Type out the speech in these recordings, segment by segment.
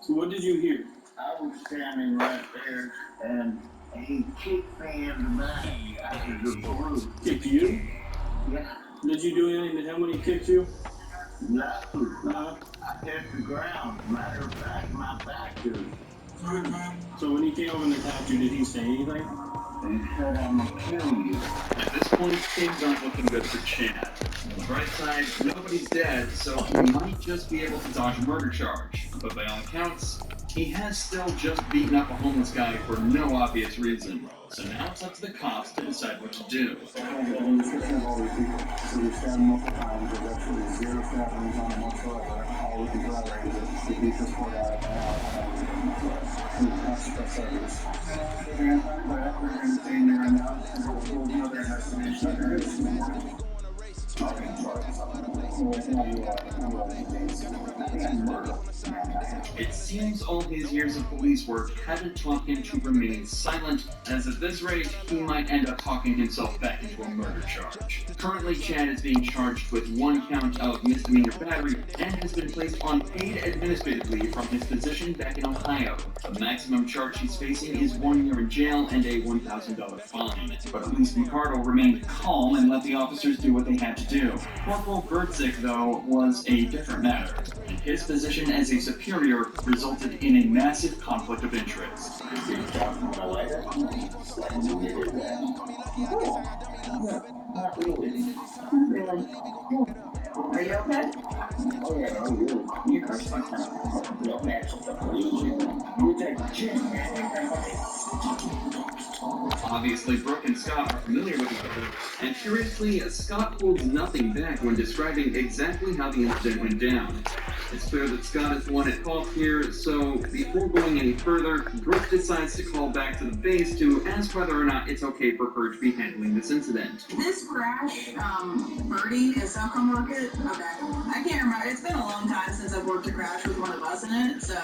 So what did you hear? I was standing right there, and he kicked me in the back out of the blue. Kicked you? Yeah. Did you do anything to him when he kicked you? No, I hit the ground. Matter of fact, my back is. So when he came over and attacked you, did he say anything? He said, I'm gonna kill you. At this point, things aren't looking good for Chad. On the bright side, nobody's dead, so he might just be able to dodge a murder charge. But by all accounts, he has still just beaten up a homeless guy for no obvious reason. So now it's up to the cops to decide what to do. It seems all his years of police work hadn't taught him to remain silent, as at this rate, he might end up talking himself back into a murder charge. Currently, Chad is being charged with 1 count of misdemeanor battery and has been placed on paid administrative leave from his position back in Ohio. The maximum charge he's facing is 1 year in jail and a $1,000 fine. But at least Ricardo remained calm and let the officers do what they had to do. Corporal Gertzik, though, was a different matter. His position as a superior resulted in a massive conflict of interest. Are you okay? Oh, yeah, I'm good. You curse my time. No, you take a chance, man. Obviously, Brooke and Scott are familiar with each other, and curiously, Scott holds nothing back when describing exactly how the incident went down. It's clear that Scott is the one at fault here, so before going any further, Brooke decides to call back to the base to ask whether or not it's okay for her to be handling this incident. This crash, Birdie, is Falcon Rocket? Okay. I can't remember. It's been a long time since I've worked a crash with one of us in it, so.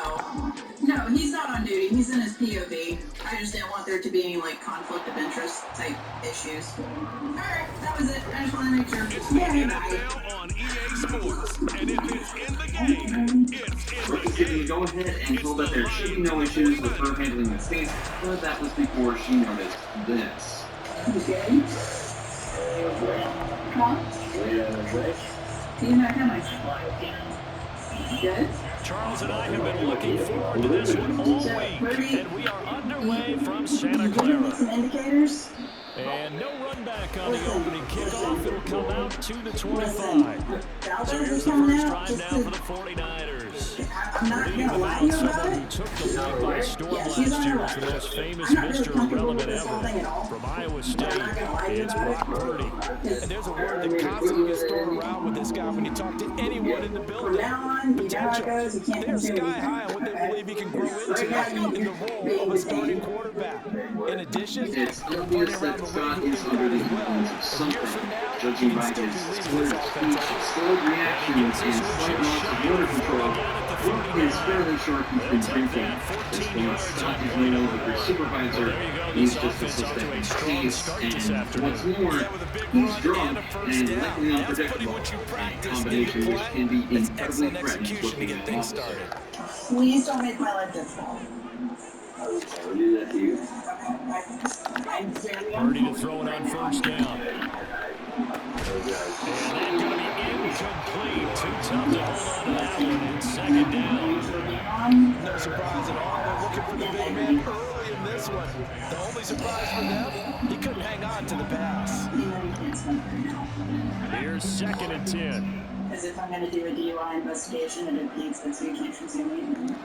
No, he's not on duty. He's in his POV. I just didn't want there to be any, conflict of interest type issues. Alright, that was it. I just want to make sure. It's the NFL on EA Sports, and if it's in the game, it's Brooke is giving the go-ahead and told that there should be no issues with her handling the case, but that was before she noticed this. Okay. Huh? Do you know how much? Good. Charles and I have been looking forward to this one all week, and we are underway from Santa Clara. Some indicators? And no run back on the opening kickoff. It'll come out to the 25. So here's the first drive now for the 49ers. I'm not going to lie to you about Someone it. who took the league by storm last year as the most famous Mr. Irrelevant ever. From Iowa State, it's Brock Purdy. And there's a word that constantly gets thrown around with this guy when you talk to anyone in the building. Potential. They're sky high on what they believe he can grow into in the role of a starting quarterback. In addition, It's obvious that Scott is under the influence of something, judging by his slurred speech, slowed reactions, and slight loss of motor control. Brooke is fairly sure he's been drinking. As when Scott is laid over for supervisor, he's just assisting his case, and what's more, he's drunk and likely unpredictable, a combination which can be incredibly threatening looking at the officer. Please don't make my life difficult. I would never do that to you. Purdy to throw it on first down. And that's going to be incomplete. Too tough to hold on to that one. It's second down. no surprise at all. They're looking for the big man early in this one. The only surprise for them, he couldn't hang on to the pass. Here's second and 10. Because if I'm going to do a DUI investigation and it needs that, so you can't consume me.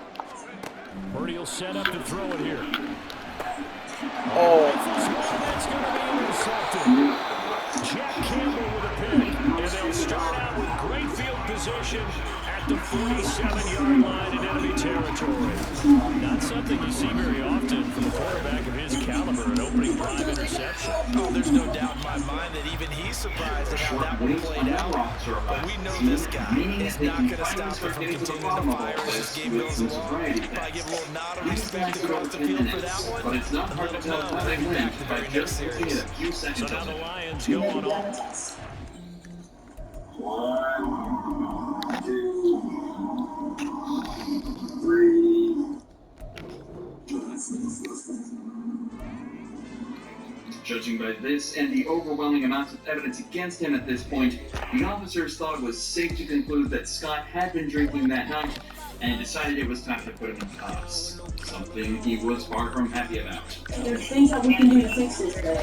Purdy will set up to throw it here. Oh. That's going to be intercepted. Jack Campbell with a pick. And they'll start out with great field position at the 47-yard line in enemy territory. Not something you see very often from a quarterback of his caliber, an opening drive interception. Oh, there's no doubt in my mind that even he's surprised at how that one played out. But we know this guy is not going to stop him from continuing to fire as this game goes along. Probably give a little nod of respect across the field for that one. But it's not hard to tell how they win by just looking at a few So seconds now of the it. Lions go on off. 1, 2, 3. Judging by this and the overwhelming amounts of evidence against him at this point, the officers thought it was safe to conclude that Scott had been drinking that night and decided it was time to put him in cuffs. Something he was far from happy about. There's things that we can do to fix this, but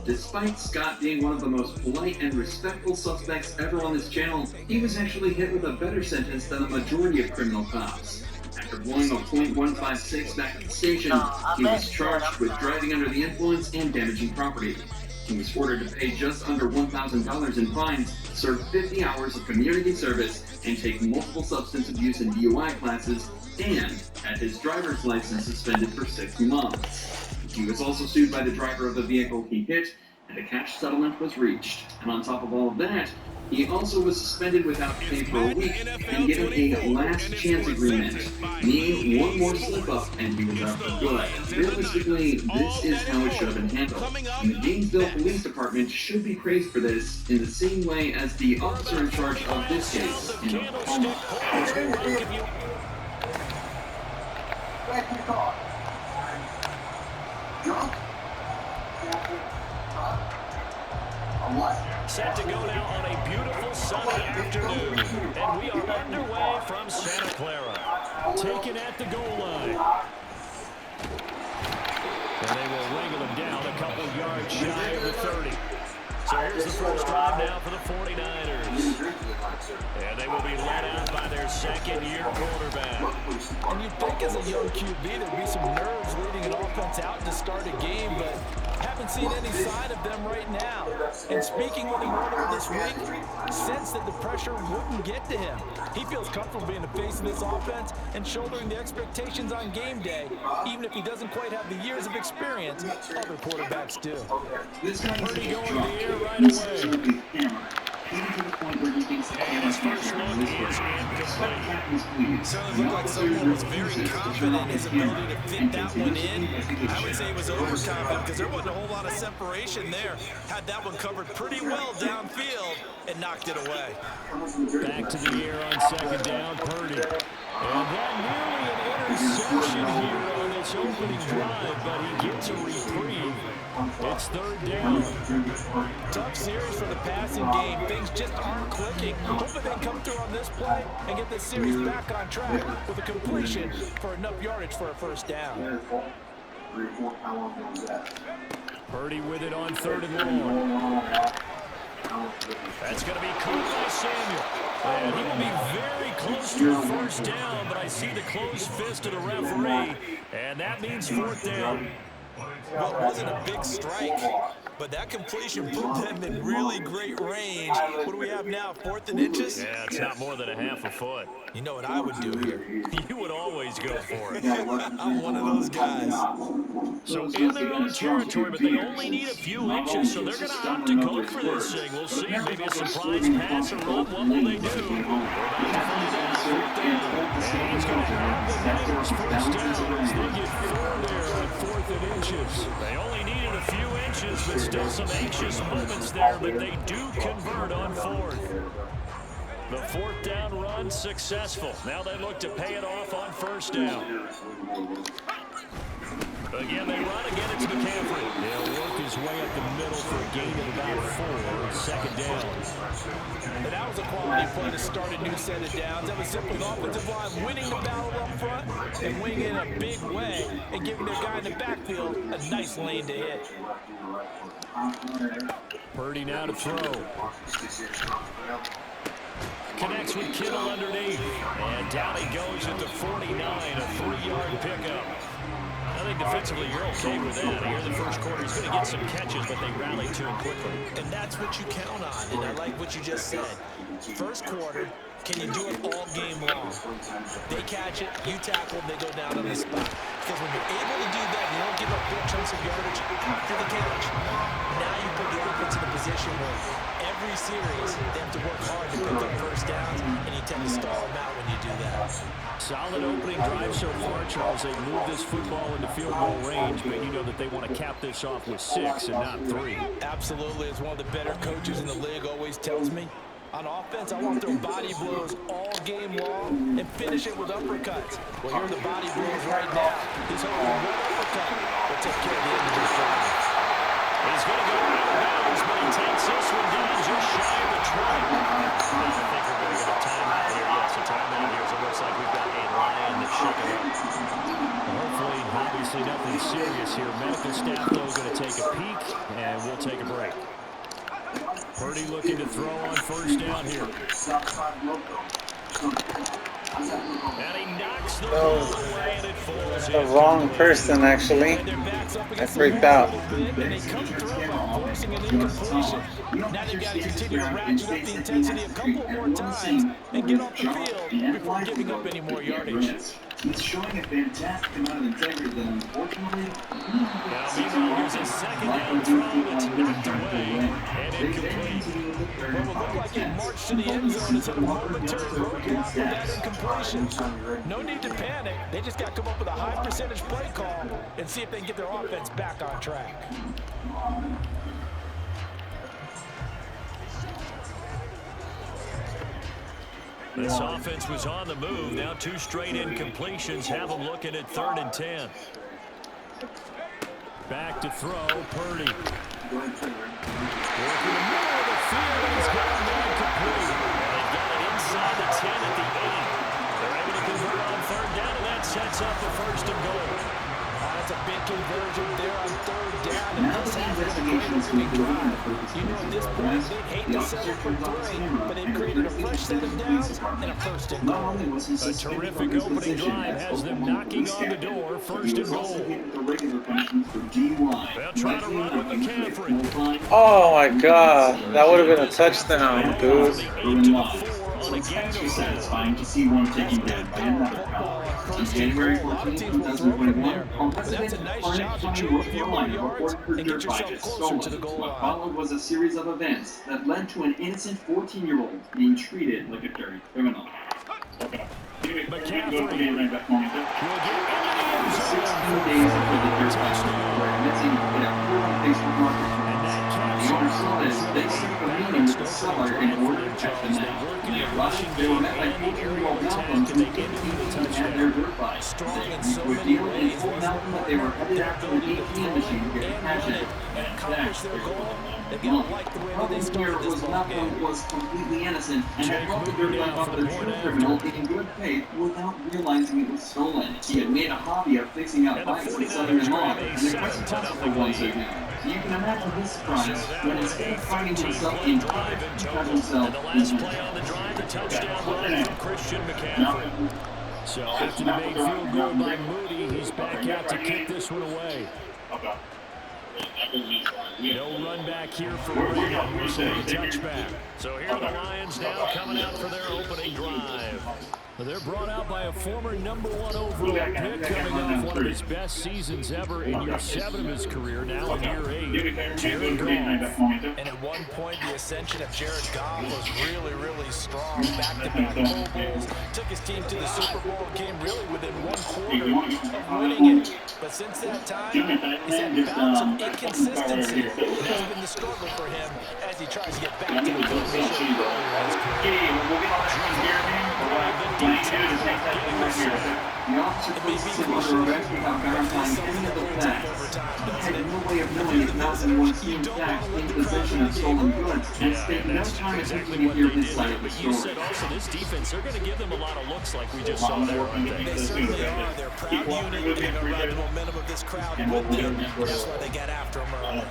Despite Scott being one of the most polite and respectful suspects ever on this channel, he was actually hit with a better sentence than the majority of criminal cops. After blowing a .156 back at the station, he was charged with driving under the influence and damaging property. He was ordered to pay just under $1,000 in fines, serve 50 hours of community service, and take multiple substance abuse and DUI classes, and had his driver's license suspended for 6 months. He was also sued by the driver of the vehicle he hit, and a cash settlement was reached. And on top of all of that, he also was suspended without pay for a week and given a last chance agreement, meaning one more slip up and he was out for good. Realistically, this is how it should have been handled. And the Gainesville Police Department should be praised for this in the same way as the officer in charge of this case in Oklahoma. Set to go now on a beautiful sunny afternoon, and we are underway from Santa Clara. Taken at the goal line. And they will wrangle him down a couple yards shy of the 30. So here's the first drive now for the 49ers. And they will be led out by their second-year quarterback. And you'd think as a young QB there'd be some nerves leading an offense out to start a game, but haven't seen any sign of them right now. And speaking with him earlier this week, sensed that the pressure wouldn't get to him. He feels comfortable being the face of this offense and shouldering the expectations on game day, even if he doesn't quite have the years of experience other quarterbacks do. This guy's Purdy going to the air right away. Even to the point where he thinks His first look is incomplete. Certainly looked like someone was very confident in his ability to fit that one in. I would say he was overconfident because there wasn't a whole lot of separation there. Had that one covered pretty well downfield and knocked it away. Back to the air on second down, Purdy. And that nearly an interception here on this opening drive, but he gets a reprieve. It's third down. Tough series for the passing game. Things just aren't clicking. Hopefully they come through on this play and get this series back on track with a completion for enough yardage for a first down. Purdy with it on third and long. That's going to be caught by Samuel. And he will be very close to a first down, but I see the closed fist of the referee, and that means fourth down. Well, it wasn't a big strike, but that completion put them in really great range. What do we have now, 4th and inches? Yeah, it's not more than a half a foot. You know what I would do here? You would always go for it. I'm one of those guys. So in their own territory, but they only need a few inches, so they're going to opt to go for this thing. We'll see. Maybe a surprise pass or run. What will they do? We're about to find out. Fourth down. And he's going to have the Niners first down as they get 4 there on 4th and inches. They only needed a few inches, but still some anxious moments there, but they do convert on 4th. The 4th down run successful. Now they look to pay it off on first down. Again, they run. Again, it's McCaffrey. He'll work his way up the middle for a gain of about 4. Second down. And that was a quality play to start a new set of downs. That was simply the offensive line winning the battle up front and winning it in a big way and giving their guy in the backfield a nice lane to hit. Purdy now to throw. Connects with Kittle underneath. And down he goes at the 49, a 3-yard pickup. I think defensively you're okay with that. Here in the first quarter, he's going to get some catches, but they rally to him quickly. And that's what you count on, and I like what you just said. First quarter, can you do it all game long? They catch it, you tackle, they go down on the spot. Because when you're able to do that, you don't give up big chunks of yardage after the catch. Now you put the offense in a position where every series they have to work hard to pick up first downs, and you tend to stall them out when you do that. Solid opening drive so far, Charles. They move this football into field goal range, but you know that they want to cap this off with 6 and not 3. Absolutely. As one of the better coaches in the league always tells me, On offense, I want to throw body blows all game long and finish it with uppercuts. Well, here are the body blows right now. He's hoping one uppercut will take care of the end of this drive. He's going to go out of bounds, but he takes this one down just shy of the 20. I think we're going to get a timeout here. Yes, a timeout here. So it looks like we've got a Lion that's shaking up. Hopefully, obviously nothing serious here. Medical staff, though, going to take a peek, and we'll take a break. Purdy looking to throw on first down here. And he knocks the ball away, and it falls The wrong person, actually. I freaked out. And they come through by forcing an incompletion. Now they've got to continue to ratchet up the intensity a couple more times and get off the field before giving up any more yardage. He's showing a fantastic amount of integrity, but unfortunately, now, meanwhile, here's a second down throw. It's knocked away and incomplete. What will look like a march to the end zone is a momentary roadblock for that incompletion. No need to panic. They just got to come up with a high percentage play call and see if they can get their offense back on track. This offense was on the move. Now 2 straight incompletions have them looking at 3rd and 10. Back to throw, Purdy. Working the middle of the field, and he's got it incomplete. They've got it inside the 10 at the 8. They're able to convert on 3rd down, and that sets up the 1st and goal. That's a big conversion there on 3rd down, and this happens in a great opening drive. You know, at this point, they'd hate to settle for 3, but they've created a fresh set of downs and a 1st and goal. A terrific opening drive has them knocking on the door, 1st and goal. They'll try to run with McCaffrey. Oh my god, that would have been a touchdown, dude. Satisfying to see one taken down by another power. On January 14, 2021, on President Harnett County, North Carolina, reported her dirt bike as stolen. What followed was a series of events that led to an innocent 14-year-old being treated like a dirty criminal. McCaffrey will get into the 16 days after the dirt bike were missing, it appeared on Facebook Marketplace. The owner saw this, they set a meeting with the seller in order to catch the net. They were met by 14-year-old Malcolm who didn't have their dirt bike. They were dealing and told Malcolm that they were headed out to an ATM machine to get cash in and cash their goal. The problem here was Malcolm was completely innocent and had brought the dirt bike off the true criminal in good faith without realizing it was stolen. He had made a hobby of fixing out bikes in southern law, and the question touched for once again. So you can imagine his surprise when instead of finding himself in private, he found himself in last play on the drive, the touchdown run from Christian McCaffrey. So after the big field goal by Moody, he's back out to kick this one away. No run back here for Reagan, so a touchback. So here are the Lions now coming out for their opening drive. They're brought out by a former #1 overall pick coming off one of his best seasons ever in year 7 of his career, now in year 8. Jared Goff. And at one point, the ascension of Jared Goff was really, really strong. Back-to-back Pro Bowls, took his team to the Super Bowl, came really within 1 quarter of winning it. But since that time, he's had bouts of inconsistency. And that's been the struggle for him as he tries to get back to the position of his career. The officer places him under arrest without verifying any of the facts. He had no way of knowing if Malcolm was in fact in possession of stolen goods, and spent no time attempting to hear his side of the story. You said also this defense, they're going to give them a lot of looks like we just saw there. They certainly are. They're a proud unit. They're going to ride the momentum of this crowd with them. That's why they got after him early.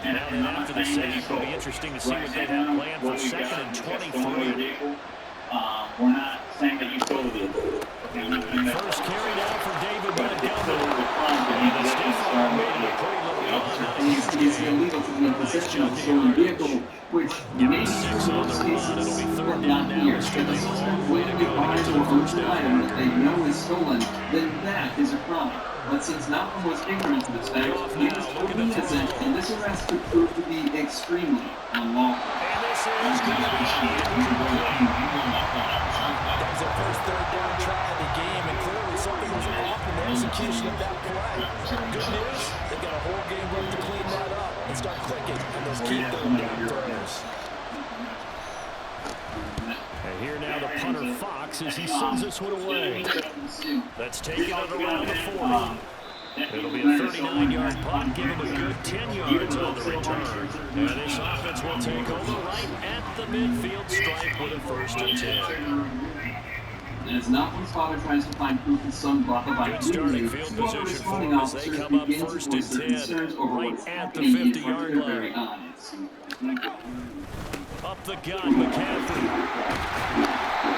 And after the second, it'll be interesting to see what they have planned for 2nd and 23. We're not saying that you stole the vehicle. First carry now for David Montgomery. It's illegal to be in possession of a stolen vehicle, which may be true in most cases, but not here. If a suspect blatantly buys or owns an item that they know is stolen, then that is a crime. But since Malcolm was ignorant to this fact, he was totally innocent, and this arrest could prove to be extremely unlawful. That was their first 3rd down try of the game, and clearly something was off in the execution of that play. Good news, they've got a whole game left to clean that up and start clicking on those key 3rd down throws. backs as he sends this one away. That's taken it around the 40. It'll be a 39-yard punt, give him a good 10 yards on the return. And this offense will take over right at the midfield stripe with a 1st and 10. And it's not when Father tries to find proof of some block of good starting field position for them as they come up 1st and 10 right at the 50-yard line. Up the gun, McCaffrey.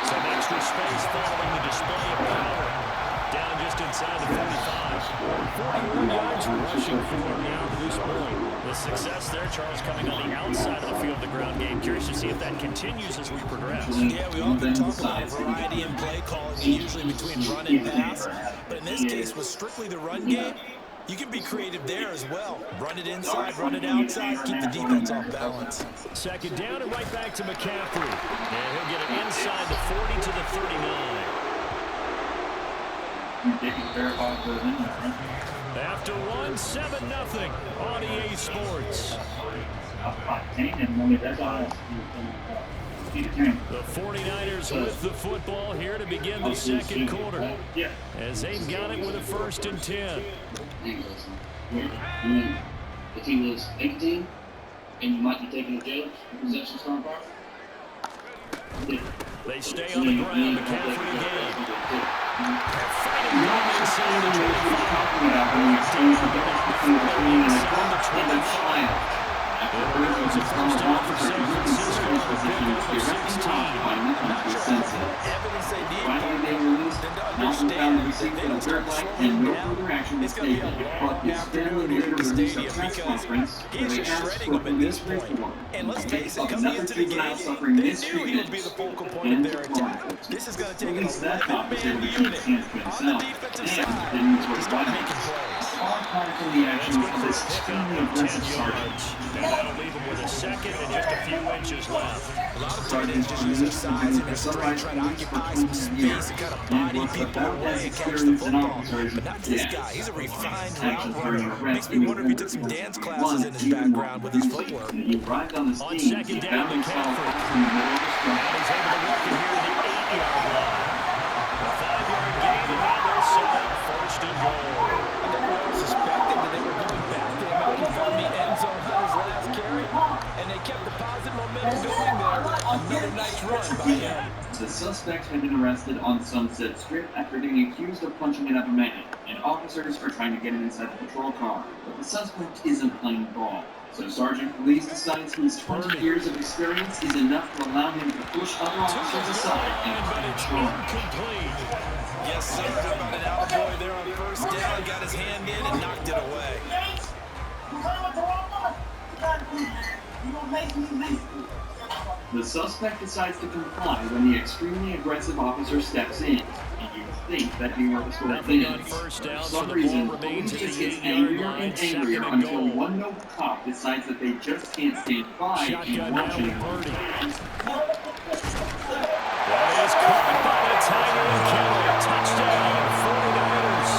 Some extra space following the display of power. Down just inside the 45. 41 yards rushing for him now to this point. The success there, Charles, coming on the outside of the field, the ground game. Curious to see if that continues as we progress. Yeah, we often talk about variety in play calling, usually between run and pass. But in this case, with strictly the run game, you can be creative there as well. Run it inside, run it outside, keep the defense off balance. 2nd down and right back to McCaffrey. And he'll get it inside the 40 to the 39. After 1, 7-0 on EA Sports. The 49ers with the football here to begin the 2nd quarter. As they've got it with a 1st and 10. The team looks 18, and you might be taking a jail for possession start bar. They stay on the ground. McCaffrey again. Fighting down inside the 25. It was a 1st down for San Francisco. Pick up 16. Evidence they need, then to understand that they don't start slowing down. It's going to be a long afternoon here at the stadium because he's just shredding them at this point. And let's face it, coming into the game, they knew he would be the focal point of their attack. This is going to take an 11-man unit on the defensive side to start making plays. That's good for a pickup of 10 yards. And that'll leave him with a 2nd and just a few inches left. A lot of tight ends just use their size and their strength, try to occupy some space and kind of body people away and catch the football. But not this guy. He's a refined route runner. Makes me wonder if he took some dance classes in his background with his footwork. On 2nd down, McCaffrey. And he's able to work it here to the 8-yard line. A 5-yard gain, and now they'll set up 1st and goal. Suspected that they were going back to him after found the end zone on his last carry, and they kept the positive momentum going there. Another nice run by him. The suspect had been arrested on Sunset Strip after being accused of punching another man, and officers are trying to get him inside the patrol car. But the suspect isn't playing ball. So Sergeant Police decides his 20 years of experience is enough to allow him to push other officers aside and find charge. Yes, sir. About an attaboy there on 1st down. Got his hand in and knocked it away. The suspect decides to comply when the extremely aggressive officer steps in. And you think that he were the sort of thing. For some reason, police just gets angrier and angrier until one noble cop decides that they just can't stand by and watch anymore. That is caught by the tight end killer. Touchdown, 49ers.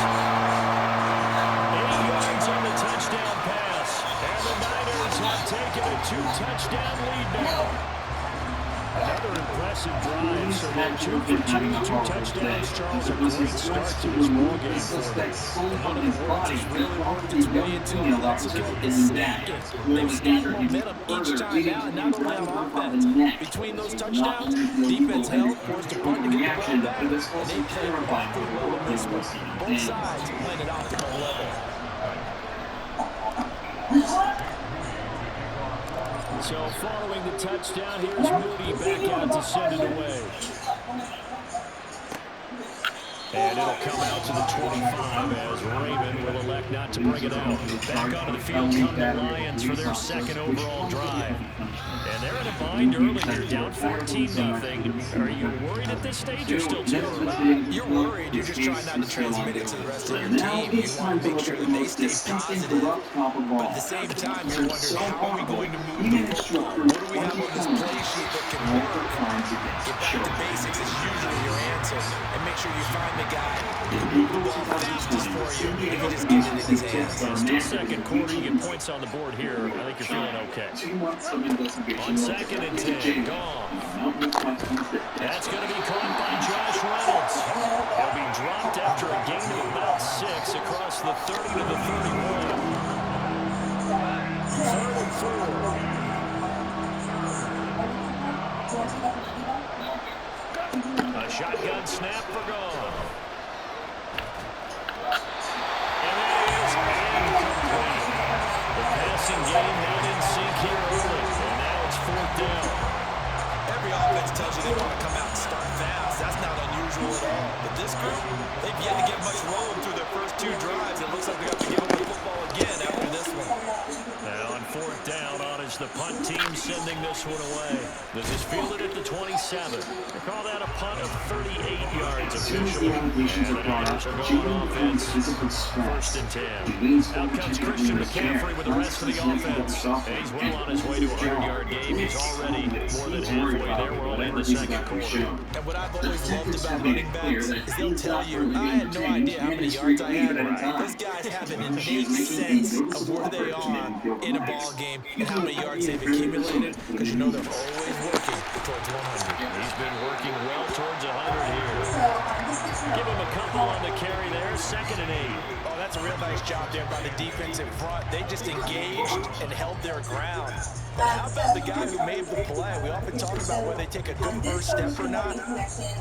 8 yards on the touchdown pass. And the Niners have taken a 2-touchdown lead now. Another impressive drive. So they're 2 for 2, 2 touchdowns. Charles, a great start to this ball game for them. One of the words has really worked its way into it. Let's go is stacking. They've stacked momentum each time out, and not only on offense. Between those touchdowns, defense held, forced a punt to get the ball back, and they played remarkably well in this one. Both sides playing at optimal level. So following the touchdown, here's Moody back out to send it away. And it'll come out to the 25 as Raymond will elect not to bring it out. Back onto the field come the Lions for their 2nd overall drive. And they're in a bind early here, down 14-0. Are you worried at this stage or still too early? You're worried. You're just trying not to transmit it to the rest of your team. You want to make sure that they stay positive. But at the same time, you're wondering, how are we going to move the football? What do we have on this play sheet that can work? Get back to basics is usually your answer. And make sure you find the guy who can move the ball fastest for you if you just get it in his hands. Still 2nd quarter, you get points on the board here. I think you're feeling okay. 2 months of investigation. On 2nd and 10, gone. That's going to be caught by Josh Reynolds. He'll be dropped after a gain of about 6 across the 30 to the 31. 3rd and 4. A shotgun snap for gone. And that is incomplete. The passing game not in sync here early, and now it's 4th down. Every offense tells you they want to come out and start fast. That's not unusual at all. But this group, they've yet to get much rolling through their first 2 drives. It looks like they have to give up the football again after this one. Now on 4th down, on is the punt team sending this one away. This is fielded at the 27. They call that a punt of 38 yards officially. And the Niners are going on offense. 1st and 10. Out comes Christian McCaffrey with the rest of the offense. And he's well on his way to a 100-yard game. He's already more than halfway there. We're only in the 2nd quarter. And what I've always loved about running backs is they'll tell you, I had no idea how many yards I had. Those guys have an innate sense of where they are in a ball game and how many yards they've accumulated, because you know they're always working towards 100. He's been working well towards 100 here. Give him a couple on the carry there. 2nd and 8. Oh, that's a real nice job there by the defense in front. They just engaged and held their ground. But how about the guy who made the play? We often talk about whether they take a good first step or not.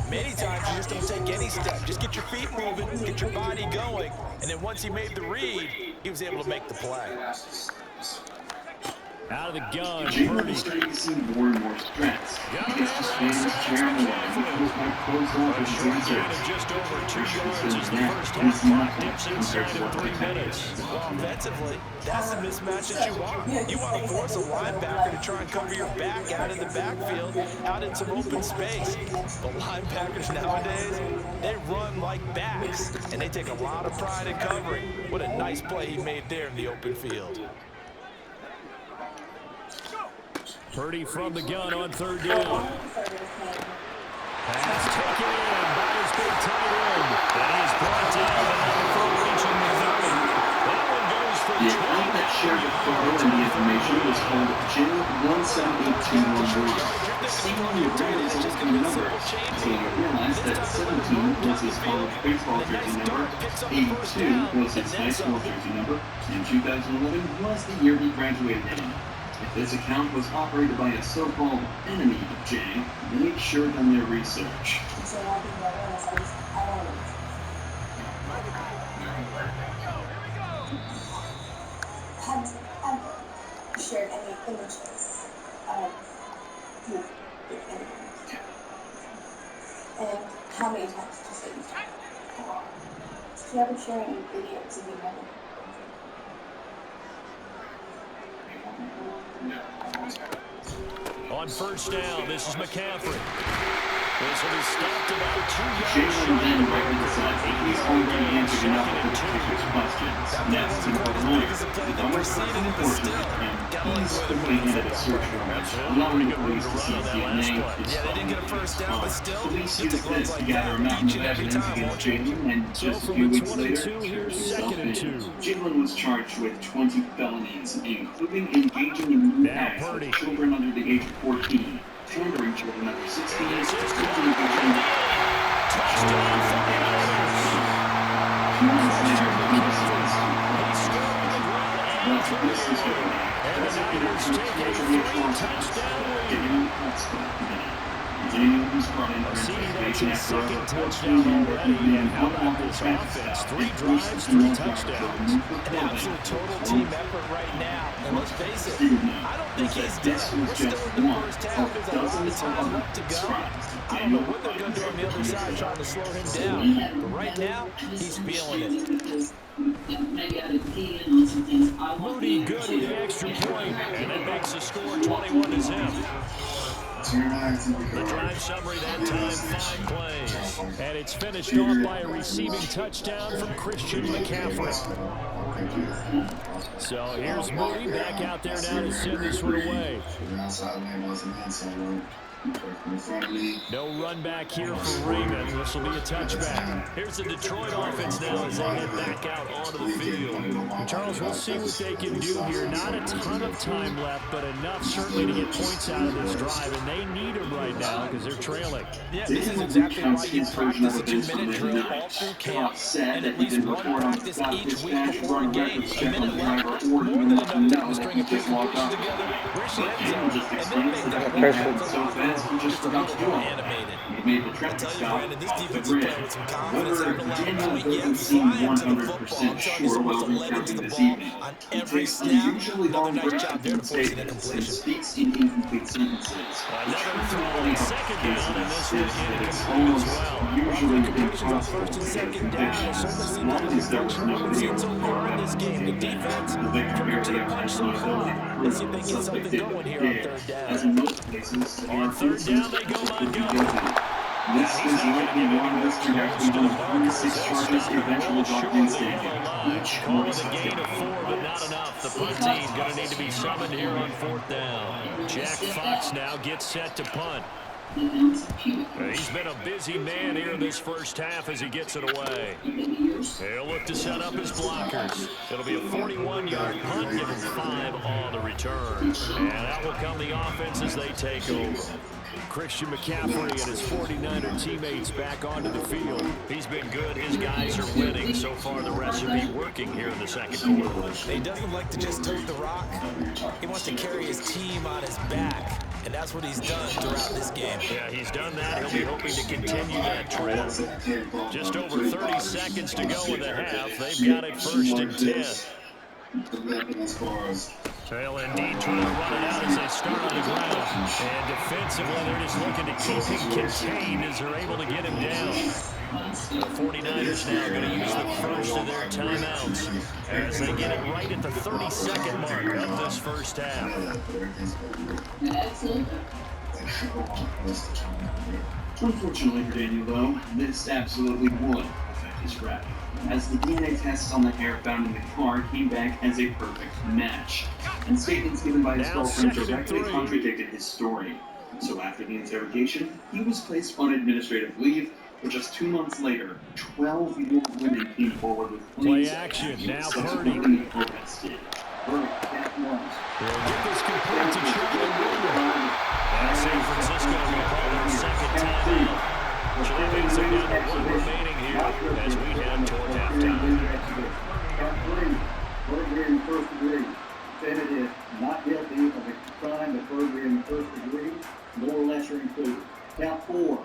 Many times you just don't take any step. Just get your feet moving, get your body going, and then once he made the read, he was able to make the play. Out of the gun, Jalen is starting to see more and more strengths. His fans cheering him on. A short gain of just over 2 yards as the first half clock dips inside of 3 minutes. Well, offensively, that's the mismatch that you want. You want to force a linebacker to try and cover your back out of the backfield, out in some open space. The linebackers nowadays, they run like backs, and they take a lot of pride in covering. What a nice play he made there in the open field. Purdy from the gun on 3rd down. Pass taken in by his big tight end. And he is brought down before reaching the 30. That one goes for 20. The account that shared the photo and the information was called Jim17821. Seeing on your brand is just a number, so you realize that 17 was his college baseball jersey number, 82 was his high school jersey number, and 2011 was the year he graduated in. If this account was operated by a so-called enemy of Jay, they've sure done their research. Have shared any images of the enemy? And how many times did you say you tried? Did you ever share any videos of the enemy? On 1st down, this is McCaffrey. This will be stopped about 2 yards Jalen then short. recognized that he's only answered enough of the pitcher's questions. Next, in the corner, the almost unfortunate, and he's quickly handed a search warrant, allowing the police to seize DNA. Yeah, they didn't get a first down, but still, Police you used take runs this to like gather a that mountain each of and every evidence time, against won't you? Jalen, and So just a from few the weeks 22, later, here's himself 2nd and in. 2. Jalen was charged with 20 felonies, including engaging in lewd Now acts Purdy. with children under the age of 14, pandering children under 16, and Touchdown for the Niners. Christian McCaffrey. He scored on the ground and through the air. And the Niners take a 3-touchdown lead. That's his 2nd touchdown already. And how about this offense? 3 drives, 3 touchdowns. An absolute total team effort right now. And let's face it, I don't think he's done. We're still in the first half. There's a lot of time left to go. I don't know what they're going to do on the other side trying to slow him down. But right now, he's feeling it. Moody good with the extra point, and it makes the score 21-0. The drive summary that time, 5 plays. And it's finished off by a receiving touchdown from Christian McCaffrey. So here's Moody back out there now to send this one away. No run back here for Raymond. This will be a touchback. Here's the Detroit offense now as they head back out onto the field. Charles, we'll see what they can do here. Not a ton of time left, but enough certainly to get points out of this drive, and they need them right now because they're trailing. Yeah, this is exactly why you practice a 2-minute drill all through camp, and at least one practice each week before a game. A minute left, more than enough time to string a few completions together, reach the end zone, and then make that one just a little more animated. I tell you, Brandon, this defense is playing with some confidence, having allowed a point yet, flying to the football. I'm telling you, it's almost a lead into the ball on every snap. Another nice job there to force an incompletion. Another throw on second down, and this one incomplete as well. Incompletions on first and second down. Certainly seemed like a function of what we've seen so far in this game. The defense coming to the punch so far. Let's see if they get something going here on third down. On third down, they go Montgomery. This is likely one of this trajectory on 46 charges eventually got reinstated. Each Call was it a gain of 4, but not enough. The punt team going to need to be summoned here on fourth down. Jack Fox now gets set to punt. He's been a busy man here in this first half as he gets it away. He'll look to set up his blockers. It'll be a 41-yard punt, give him 5 on the return. And that will come the offense as they take over. Christian McCaffrey and his 49er teammates back onto the field. He's been good. His guys are winning. So far, the recipe working here in the second quarter. He doesn't like to just tote the rock. He wants to carry his team on his back. And that's what he's done throughout this game. Yeah, he's done that. He'll be hoping to continue that trend. Just over 30 seconds to go in the half. They've got it first and 10. They'll indeed try to run it out as they start on the ground. And defensively, they're just looking to keep him contained as they're able to get him down. The 49ers now going to use the first of their timeouts as they get it right at the 30-second mark of this first half. Unfortunately for Daniel, though, this absolutely would affect his draft, as the DNA tests on the hair found in the car came back as a perfect match, and statements given by his girlfriend directly contradicted his story. So after the interrogation, he was placed on administrative leave, but just 2 months later, 12 more women came forward with play action, now Purdy. Arrested. They'll get this complete to Charlie Woodward. And San Francisco will call their second timeout. Champions have got 1 remaining here as we head toward halftime. Perjury in the first degree. Defendant is not guilty of the crime of perjury in the first degree, nor lesser included. Count 4.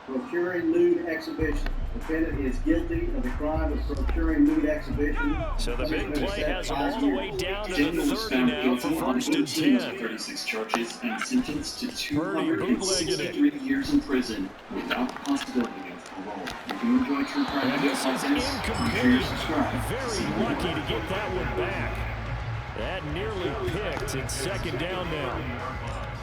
Procuring lewd exhibition. Defendant is guilty of the crime of procuring lewd exhibition. So the big play has them all the way down to the 30 now for first and 10. 36 charges and sentenced to 263 years in prison without the possibility of parole. If you enjoy true crime, and this is incomplete. Very lucky to get that one back. That nearly picked. It's second down now.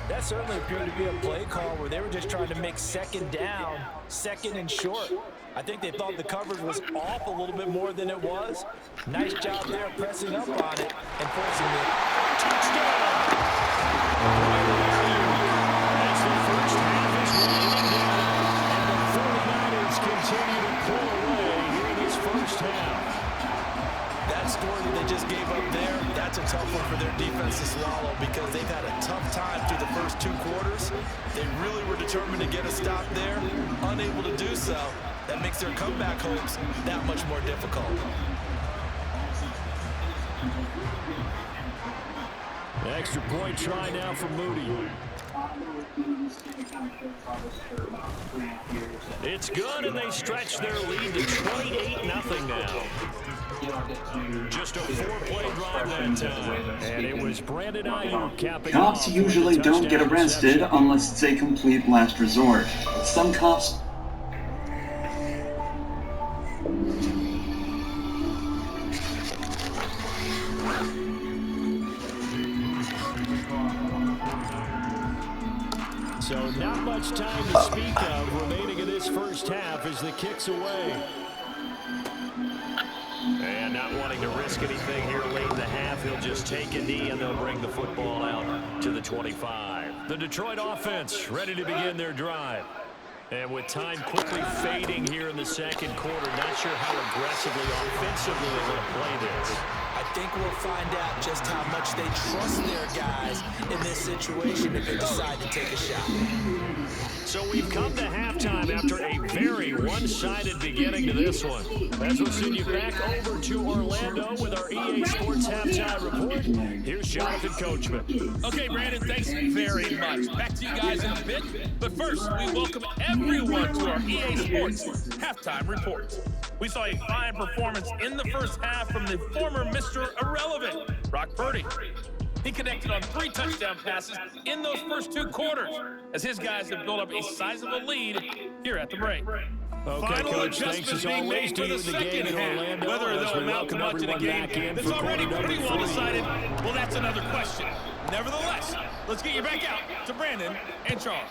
That certainly appeared to be a play call where they were just trying to make second down, second and short. I think they thought the coverage was off a little bit more than it was. Nice job there pressing up on it and forcing it. Touchdown! As the first half is winding down, and the 49ers continue to pull away here in this first half. That story that they just gave up there, that's a tough one for their defense to swallow because they've had a tough time through the first 2 quarters. They really were determined to get a stop there, unable to do so. That makes their comeback hopes that much more difficult. The extra point try now for Moody. It's good, and they stretch their lead to 28-0 now. Just a 4-play drive that time. And it was Brandon Ayuk capping off. Cops usually don't get arrested unless it's a complete last resort. Some cops... So not much time to speak of remaining in this first half as the kick's away. And not not wanting to risk anything here late in the half. He'll just take a knee, and they'll bring the football out to the 25. The Detroit offense ready to begin their drive. And with time quickly fading here in the second quarter, not sure how aggressively, offensively they're going to play this. I think we'll find out just how much they trust their guys in this situation if they decide to take a shot. So we've come to halftime after a very one-sided beginning to this one. As we'll send you back over to Orlando with our EA Sports Halftime Report. Here's Jonathan Coachman. Okay, Brandon, thanks very much. Back to you guys in a bit. But first, we welcome everyone to our EA Sports Halftime Report. We saw a fine performance in the first half from the former Mr. Irrelevant, Brock Purdy. He connected on 3 touchdown passes in those first 2 quarters, as his guys have built up a sizable lead here at the break. Okay, Final Coach, adjustments being made for the second half. Whether they'll amount to much in a game that's already pretty well decided, well, that's another question. Nevertheless, let's get you back out to Brandon and Charles.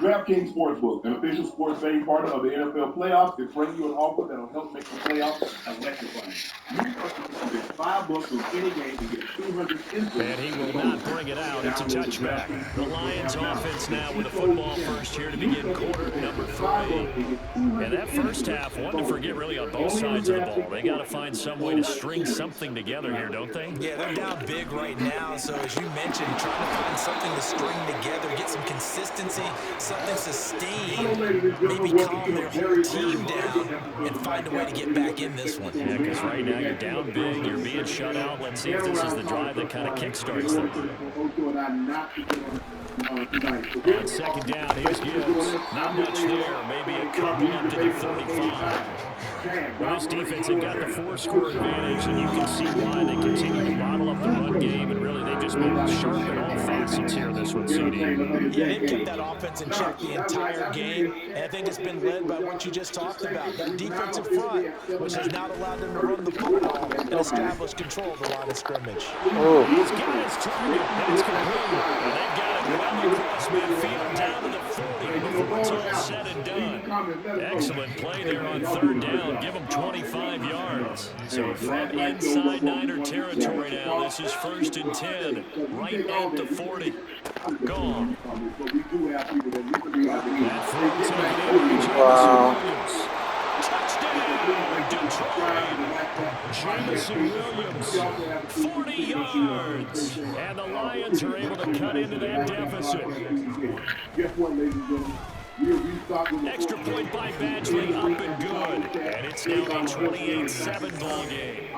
DraftKings Sportsbook, an official sports betting partner of the NFL playoffs, is bringing you an offer that'll help make the playoffs electrifying. You can get $5 on any game and get 200 instantly. And he will not bring it out. It's a touchback. The Lions offense now with a football first here to begin quarter number 3. And that first half, one to forget really on both sides of the ball. They got to find some way to string something together here, don't they? Yeah, they're down big right now, so as you mentioned, trying to find something to string together, get some consistency, something sustained, maybe calm their whole team down and find a way to get back in this one. Yeah, because right now you're down big, you're being shut out. Let's see if this is the drive that kind of kickstarts them. On second down, here's Gibbs. Not much there, maybe a couple up to the 45. Well, this defense have got the 4-score advantage, and you can see why they continue to bottle up the run game, and really they've just been sharp in all facets here this one, CD. Yeah, they've kept that offense in check the entire game, and I think it's been led by what you just talked about, that defensive front, which has not allowed them to run the football and establish control of the line of scrimmage. Oh. He's got his target. That's complete. And they've got it well across midfield down to the 40 before it's all said and done. Excellent play there on third down. Give them 25 yards. So from inside Niner territory now, this is 1st and 10, right at the 40. Gone. That throw taken in. Wow. Touchdown, Detroit. Jamison Williams, 40 yards. And the Lions are able to cut into that deficit. Extra point by Badgley, up and good. And it's now a 28-7 ball game.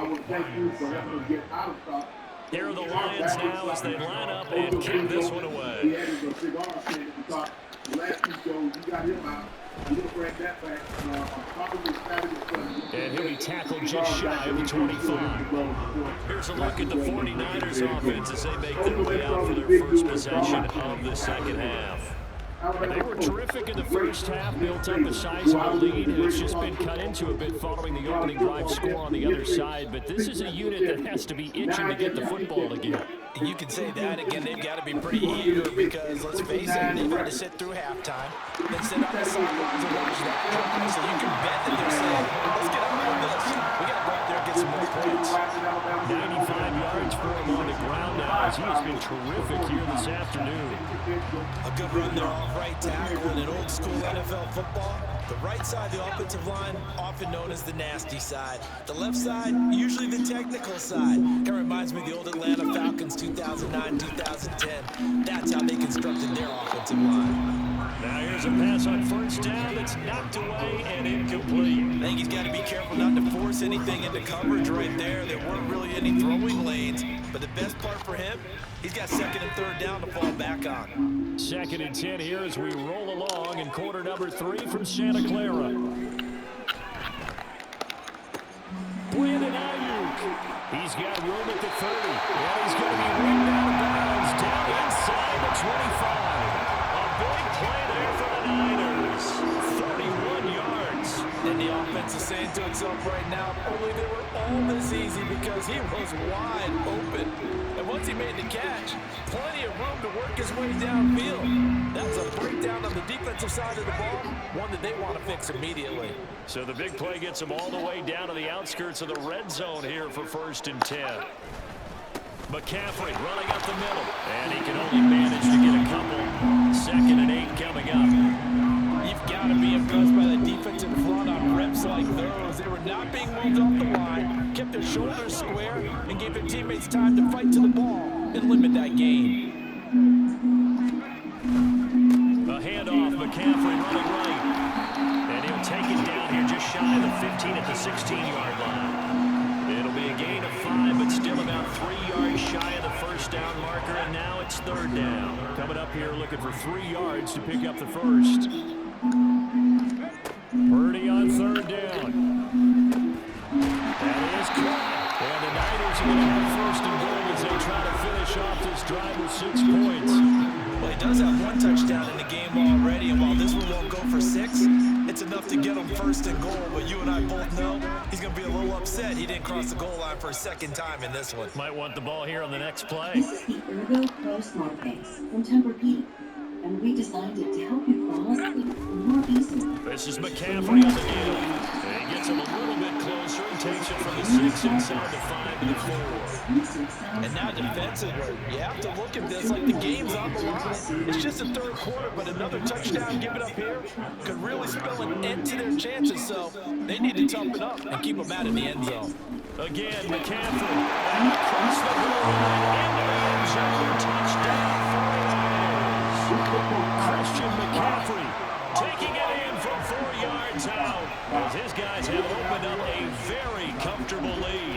Here are the Lions now as they line up and kick this one away. And he'll be tackled just shy of the 25. Here's a look at the 49ers offense as they make their way out for their first possession of the second half. They were terrific in the first half, built up a sizable lead. It's just been cut into a bit following the opening drive score on the other side. But this is a unit that has to be itching to get the football again. You can say that. Again, they've got to be pretty eager because, let's face it, they've had to sit through halftime, then sit on the sidelines and watch that drive. So you can bet that they're saying, let's get up on this. We got to go out there and get some more points. 95 yards for him on the ground now as he has been terrific here this afternoon. A good run there off right tackle in an old school NFL football. The right side, the offensive line, often known as the nasty side. The left side, usually the technical side. Kind of reminds me of the old Atlanta Falcons 2009, 2010. That's how they constructed their offensive line. Now here's a pass on first down that's knocked away and incomplete. I think he's got to be careful not to force anything into coverage right there. There weren't really any throwing lanes, but the best part for him, he's got second and third down to fall back on. 2nd and 10 here as we roll along in quarter number 3 from Santa Clara. Brandon Ayuk. He's got room at the 30. And he's going to be ripped out of bounds down inside the 25. A big play there for the Niners. 31 yards. And the offense is saying to itself right now, only they were all this easy because he was wide open. And once he made the catch, plenty of room to work his way downfield. That was a breakdown on the defensive side of the ball, one that they want to fix immediately. So the big play gets him all the way down to the outskirts of the red zone here for 1st and 10. McCaffrey running up the middle, and he can only manage to get a couple. 2nd and 8 coming up. You've got to be impressed by the defensive front on reps like those. They were not being moved off the line, kept their shoulders square, and gave their teammates time to fight to the ball and limit that gain. A handoff, McCaffrey running right. And he'll take it down here just shy of the 15 at the 16-yard line. It'll be a gain of 5, but still about 3 yards shy of the first down marker, and now it's 3rd down. Coming up here looking for 3 yards to pick up the first. Purdy on 3rd down. That is caught. And the Niners are going to have 1st and goal as they try to finish off this drive with 6 points. Well, he does have 1 touchdown in the game already, and while this one won't go for 6, it's enough to get him 1st and goal. But you and I both know he's going to be a little upset he didn't cross the goal line for a 2nd time in this one. Might want the ball here on the next play. This is the Ergo Pro Smart Base from Tempur-Pedic, and we designed it to help you fall asleep more easily. This is McCaffrey on the deal. And he gets him a little bit closer and takes it from the 6 inside the 5 to the 4. And now defensively, you have to look at this like the game's on the line. It's just the 3rd quarter, but another touchdown given up here could really spell an end to their chances. So they need to toughen up and keep them out in the end zone. Again, McCaffrey. And across the goal line into the end zone. Touchdown for the Niners. Christian McCaffrey taking it in from 4 yards out as his guys have opened up a very comfortable lead.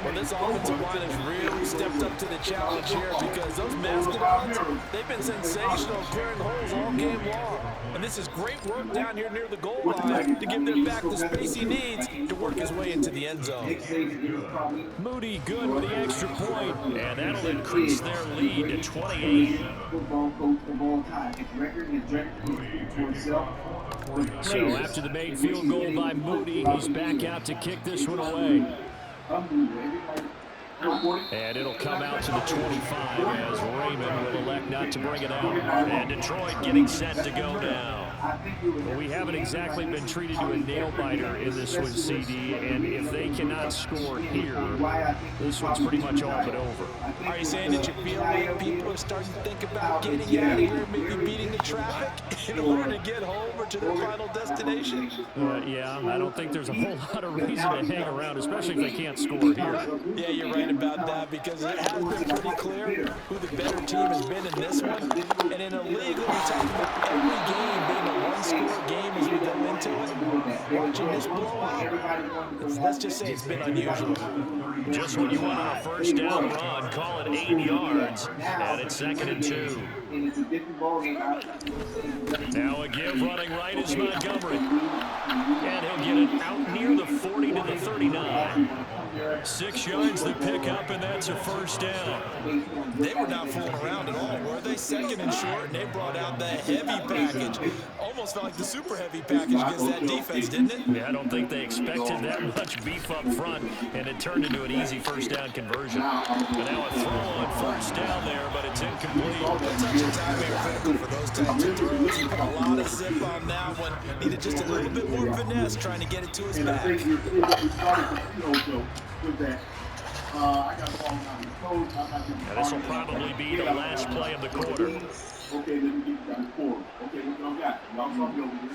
Well, this offensive line has really stepped up to the challenge here because those Mastodons, they've been sensational clearing holes all game long. And this is great work down here near the goal line to give their back the space he needs to work his way into the end zone. Moody good with the extra point, and that'll increase their lead to 28. So after the made field goal by Moody, he's back out to kick this one away. And it'll come out to the 25 as Raymond will elect not to bring it out. And Detroit getting set to go now. Well, we haven't exactly been treated to a nail-biter in this one, CD, and if they cannot score here, this one's pretty much all but over. Are you saying that you feel like people are starting to think about getting out of here, maybe beating the traffic in order to get home or to their final destination? Yeah, I don't think there's a whole lot of reason to hang around, especially if they can't score here. Yeah, you're right about that because it has been pretty clear who the better team has been in this one. And in a league where we talk about every game being a one-score game as we go into it, watching this blowout, let's just say it's been unusual. Just when you want a first down run, call it 8 yards, and it's 2nd and 2. Now a give running right is Montgomery. And he'll get it out near the 40 to the 39. 6 yards the pickup, and that's a first down. They were not fooling around at all, were they? 2nd and short, and they brought out the heavy package. Almost felt like the super heavy package against that defense, didn't it? Yeah, I don't think they expected that much beef up front, and it turned into an easy first down conversion. And now a throw on first down there, but it's incomplete. Touch and time here critical for those types of throws. He put a lot of zip on that one. Needed just a little bit more finesse trying to get it to his back. Now this will probably be the last play of the quarter. Okay, let me get you guys forward. Okay, what y'all got? Y'all saw me over here.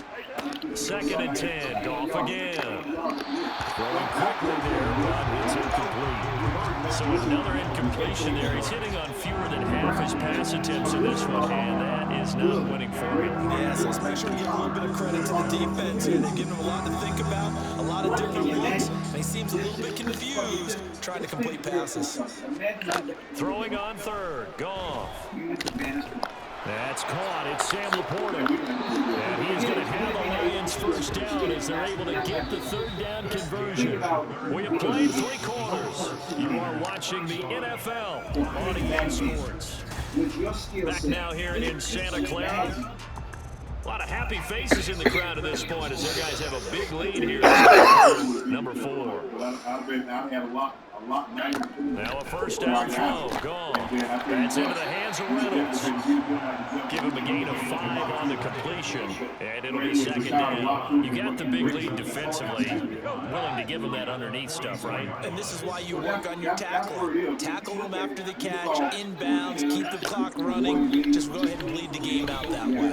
2nd and 10. Goff again. Throwing quickly there, but it's incomplete. So another incompletion there. He's hitting on fewer than half his pass attempts in this one, and that is not winning for him. Yeah, so let's make sure we give a little bit of credit to the defense here. They're giving him a lot to think about, a lot of different looks, and he seems a little bit confused trying to complete passes. Throwing on 3rd. Goff. That's caught. It's Sam Laporta. And he is going to have the Lions first down as they're able to get the 3rd down conversion. We have played 3 quarters. You are watching the NFL on EA Sports. Back now here in Santa Clara. A lot of happy faces in the crowd at this point as their guys have a big lead here. Number 4. Now a first down throw. Gone. That's into the hands of Reynolds. Give him a gain of 5 on the completion. And it'll be 2nd down. You got the big lead defensively. Willing to give him that underneath stuff, right? And this is why you work on your tackle. Tackle him after the catch, inbounds, keep the clock running. Just go ahead and bleed the game out that way.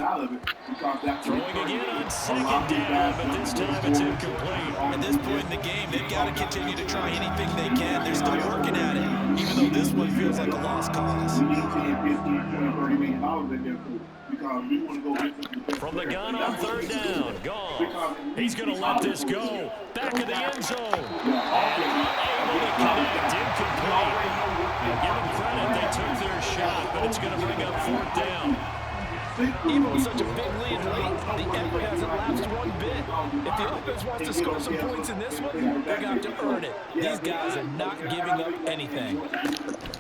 Throwing again on 2nd down, but this time it's incomplete. At this point in the game, they've got to continue to try anything they can. They're still working at it, even though this one feels like a lost cause. From the gun on 3rd down, gone. He's going to let this go. Back of the end zone. And unable to connect, incomplete. Give them credit, they took their shot, but it's going to bring up 4th down. Even with such a big lead late, the effort hasn't lapsed one bit. If the offense wants to score some points in this one, they're going to have to earn it. These guys are not giving up anything.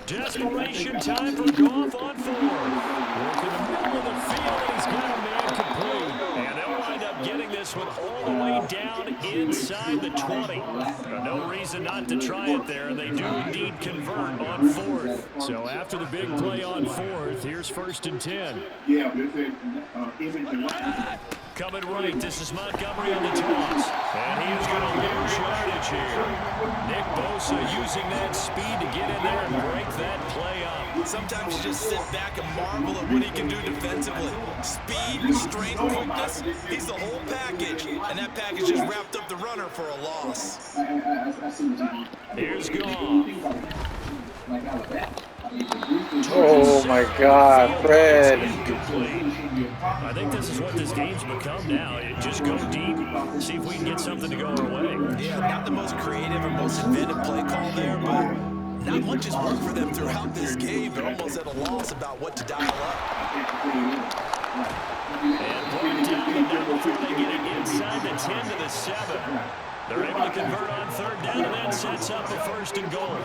Desperation time for Goff on 4. Work in the middle of the field, and he's got a man complete. And they'll wind up getting this one all the way down inside the 20. No reason not to try it there. They do indeed convert on 4th. So after the big play on 4th, here's 1st and 10. Yeah, coming right, this is Montgomery on the toss. And he is going to lose yardage here. Nick Bosa using that speed to get in there and break that play up. Sometimes you just sit back and marvel at what he can do defensively. Speed, strength, quickness, he's the whole package. And that package just wrapped up the runner for a loss. Here's Goff. Oh my God, Fred. I think this is what this game's become now. Just go deep, see if we can get something to go our way. Yeah, not the most creative or most inventive play call there, but not much has worked for them throughout this game. They're almost at a loss about what to dial up. And brought down before they get it inside the 10 to the 7. They're able to convert on 3rd down, and that sets up a 1st and goal.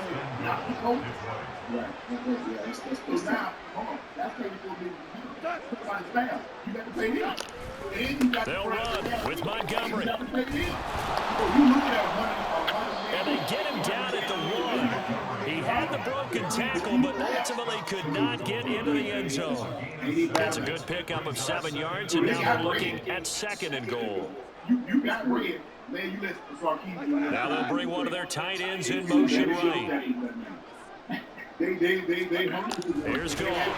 They'll run with Montgomery. And they get him down at the 1. He had the broken tackle, but ultimately could not get into the end zone. That's a good pickup of 7 yards, and now they're looking at 2nd and goal. Now they'll bring one of their tight ends in motion right. Here's Goff.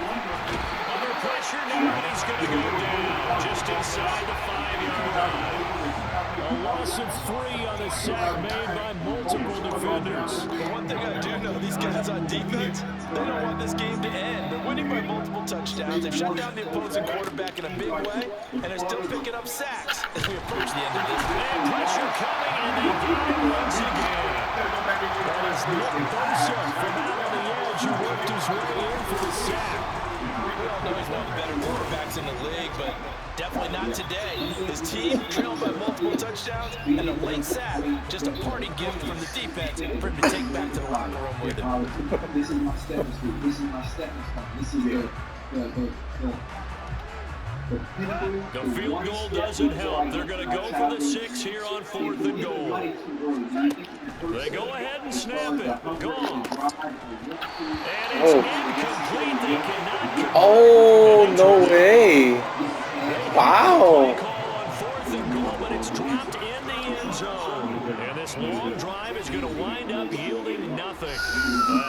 Under pressure now, and he's going to go down just inside the 5-yard line. A loss of 3 on a sack made by multiple defenders. But one thing I do know, these guys on defense, they don't want this game to end. They're winning by multiple touchdowns. They've shut down the opposing quarterback in a big way, and they're still picking up sacks as we approach the end of this game. And pressure coming, and they get it once again. That is Nick Bosa from out on the edge who worked his way in for the sack. We all know he's one of the better quarterbacks in the league, but definitely not today. His team trailed by multiple touchdowns, and a late sack, just a party gift from the defense for him to take back to the locker room with him. This is my stepping stool. This is my stepping stone. This is The field goal doesn't help. They're going to go for the 6 here on 4th and goal. They go ahead and snap it. Gone. And it's incomplete. They cannot complete. Oh, no way. Wow. Call on 4th and goal, but it's dropped in the end zone. And this long drive is going to wind wind up yielding nothing.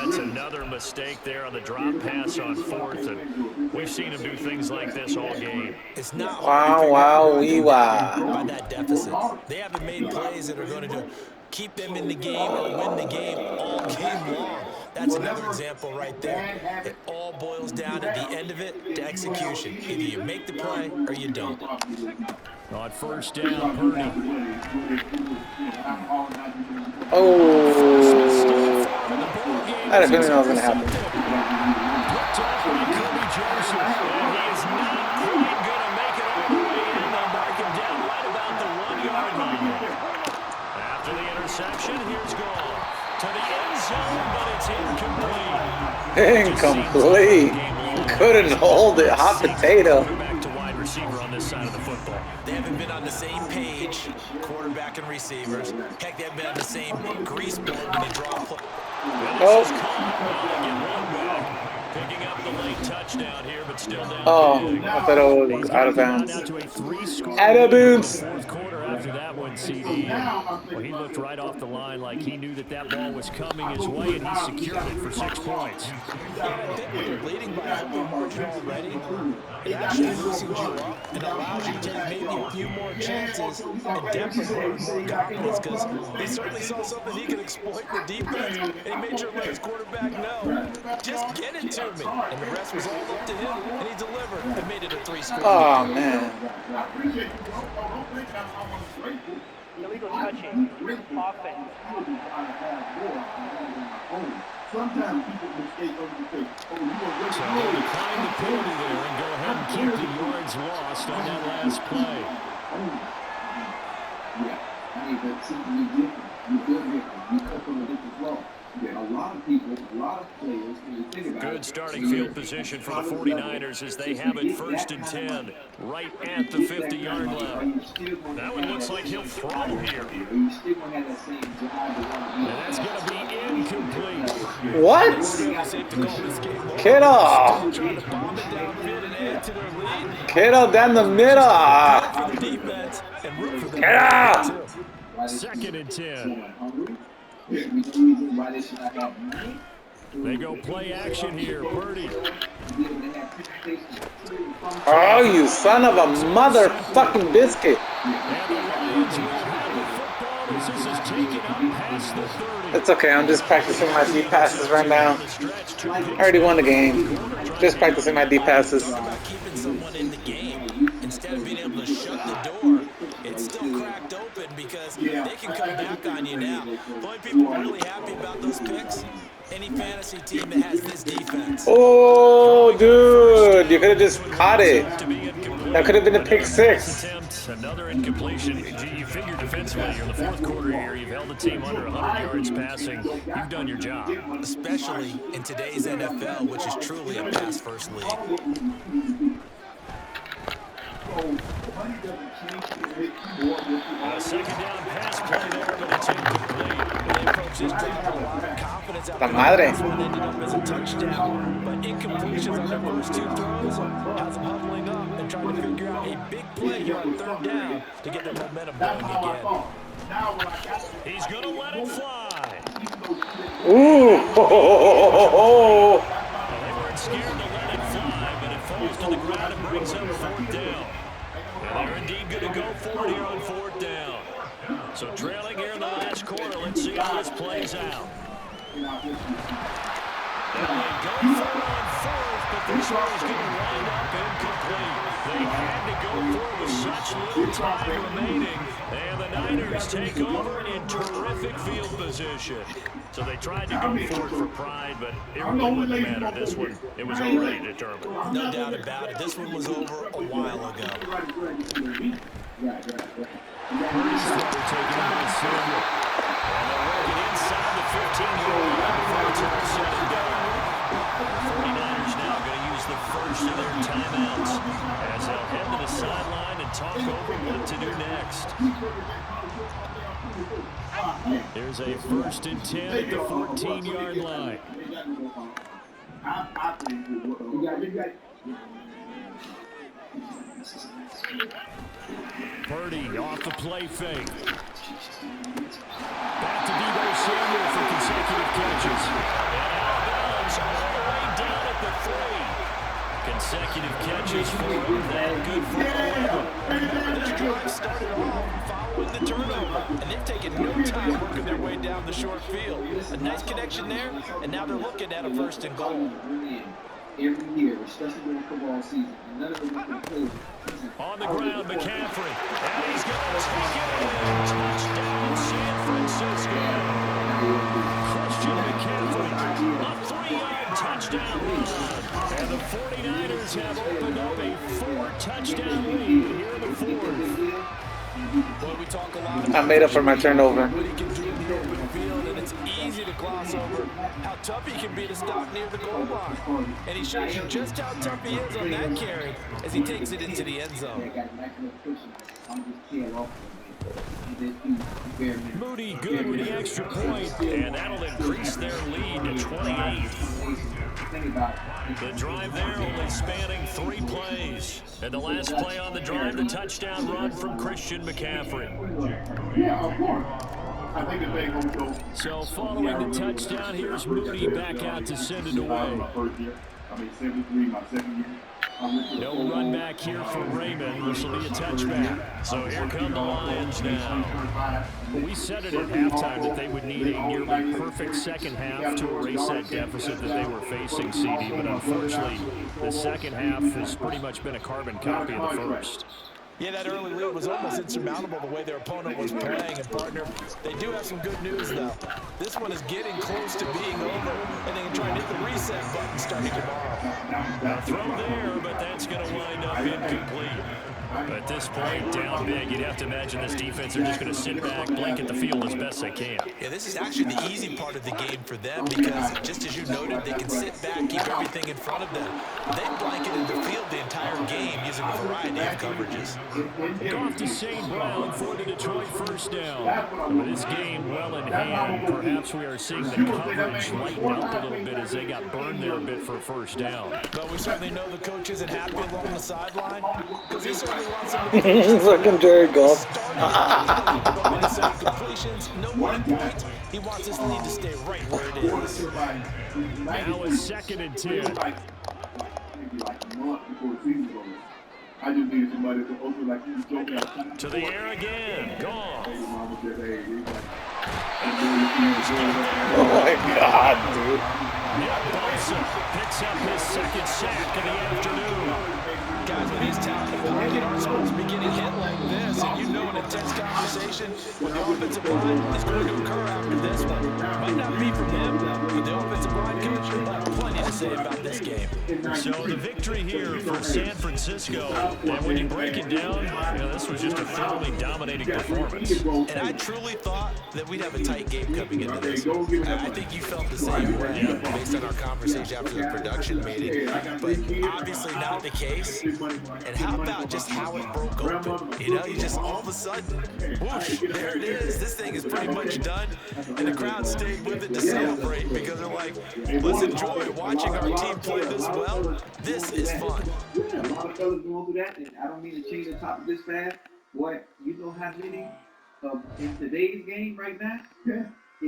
That's another mistake there on the drop pass on 4th, and we've seen him do things like this all game. It's not hard to figure out by that deficit. They haven't made plays that are going to keep them in the game or win the game all game long. That's another example right there. It all boils down at the end of it to execution. Either you make the play or you don't. On 1st down, Purdy. Oh, I had a feeling that was going to happen. Picked off by Kirby Joseph, and he is not quite going to make it all the way in. They'll mark him down right about the 1-yard line. After the interception, here's goal to the end zone, but it's incomplete. Incomplete. Couldn't hold it. Hot potato. Back to wide receiver on this side of the football. They haven't been on the same page, quarterback and receivers. Heck, they haven't been on the same grease board when they draw a play. Picking up the late touchdown here, but still down. Oh, I thought it was out of bounds. Out of bounds. Fourth quarter after that one, CD. Well, he looked right off the line like he knew that ball was coming his way, and he secured it for 6 points. I think when you're leading by a healthy margin already, it actually loosens you up and allows you to take maybe a few more chances and demonstrate more confidence, because he certainly saw something he could exploit the defense, and he made sure to let his quarterback know, just get it to me. And the rest was all up to him, and he delivered and made it a 3-score. Oh, man. Illegal touching, offense. Sometimes people mistake overtake. So they'll decline the penalty there and go ahead and keep the yards lost on that last play. Yeah, I mean, but see, you cut from a different flow. A lot of people, a lot of players, when you think about Good starting field position for the 49ers as they have it 1st and 10, right at the 50-yard line. That one looks like he'll throw here. And that's going to be incomplete. What? Kittle. Kittle down the middle. Kittle. 2nd and 10. They go play action here. Purdy. Oh, you son of a motherfucking biscuit. It's okay, I'm just practicing my deep passes right now. I already won the game. Just practicing my deep passes. Keeping someone in the game instead of being able to shut the door. It's still cracked open because they can come back on you now. The only people really happy about those picks, any fantasy team that has this defense. Oh, dude, you could have just caught it. That could have been a pick 6. Another incompletion. You figure defensively in the 4th quarter here, you've held the team under 100 yards passing. You've done your job. Especially in today's NFL, which is truly a pass-first league. A 2nd down pass play there, but it's incomplete. They approach this drive with a lot of confidence. La madre. This one ended up as a touchdown, but incompletions on their first 2 throws has them huddling up and trying to figure out a big play here on 3rd down to get their momentum going again. He's going to let it fly. Ooh. Well, they weren't scared to let it fly, but it falls to the ground and brings up 4th down. And they're indeed going to go for it here on 4th down. So trailing here in the last quarter, let's see how this plays out. And they go for it on 4th, but this one is going to wind up incomplete. They had to go for it with such little time remaining. And the Niners take over in terrific field position. So they tried to go for it for pride, but it really wouldn't matter. This one, it was already determined. No doubt about it. This one was over a while ago. Purdy's throw taken by Samuel. And they'll work it inside the 15-yard line before it's all said and done. The 49ers now going to use the first of their timeouts as they'll head to the sideline and talk over what to do next. There's a 1st and 10 at the 14-yard line. Purdy off the play fake. Back to Deebo Samuel for taking no time working their way down the short field. A nice connection there, and now they're looking at a 1st and goal. Every year, especially during football season. And none of them can play. On the ground, McCaffrey. And he's going to take it in. Touchdown, San Francisco. Christian McCaffrey, a 3-yard touchdown run. And the 49ers have opened up a 4-touchdown lead here in the 4th. Boy, we talk a lot about I made up for my turnover. what he can do in the open field, and it's easy to gloss over how tough he can be to stop near the goal line. And he shows you just how tough he is on that carry as he takes it into the end zone. Moody good with the extra point, and that'll increase their lead to 28. The drive there only spanning 3 plays. And the last play on the drive, the touchdown run from Christian McCaffrey. Yeah, of course. I think the thing will go. So following the touchdown, here's Moody back out to send it away. 73, my second year. No run back here for Raymond. This will be a touchback. So here come the Lions now. We said it at halftime that they would need a nearly perfect second half to erase that deficit that they were facing, CD. But unfortunately, the second half has pretty much been a carbon copy of the first. Yeah, that early lead was almost insurmountable the way their opponent was playing. And, partner, they do have some good news, though. This one is getting close to being over, and they can try and hit the reset button starting tomorrow. A throw there, but that's going to wind up incomplete. At this point, down big, you'd have to imagine this defense are just going to sit back, blanket the field as best they can. Yeah, this is actually the easy part of the game for them because, just as you noted, they can sit back, keep everything in front of them. They blanketed the field the entire game using a variety of coverages. Off to St. Brown for the Detroit first down. With this game well in hand, perhaps we are seeing the coverage lighten up a little bit as they got burned there a bit for a first down. But we certainly know the coach isn't happy along the sideline because he certainly wants some Fucking Jared Goff. completions, no 1 point. He wants his lead to stay right where it is. Now a 2nd and 10. I just needed somebody to open like you joking. To the air again. Gone. Oh my God, dude. Nick Bosa picks up his 2nd sack of the afternoon. Guys with these talented pocket aren't supposed to be getting hit like this, and you know an intense conversation with the offensive line is going to occur after this one. Might not be from him, but the offensive line coach will have plenty to say about this game. So the victory here for San Francisco, and when you break it down, this was just a thoroughly dominating performance. And I truly thought that we'd have a tight game coming into this. I think you felt the same way based on our conversation after the production meeting, but obviously not the case. And how about just how it broke open? You just all of a sudden, whoosh, there it is. This thing is pretty much done. And the crowd stayed with it to celebrate because they're like, let's enjoy watching our team play this well. This is fun. Yeah, a lot of fellas going through that, and I don't mean to change the topic this fast. What, you know how many in today's game right now? Yeah.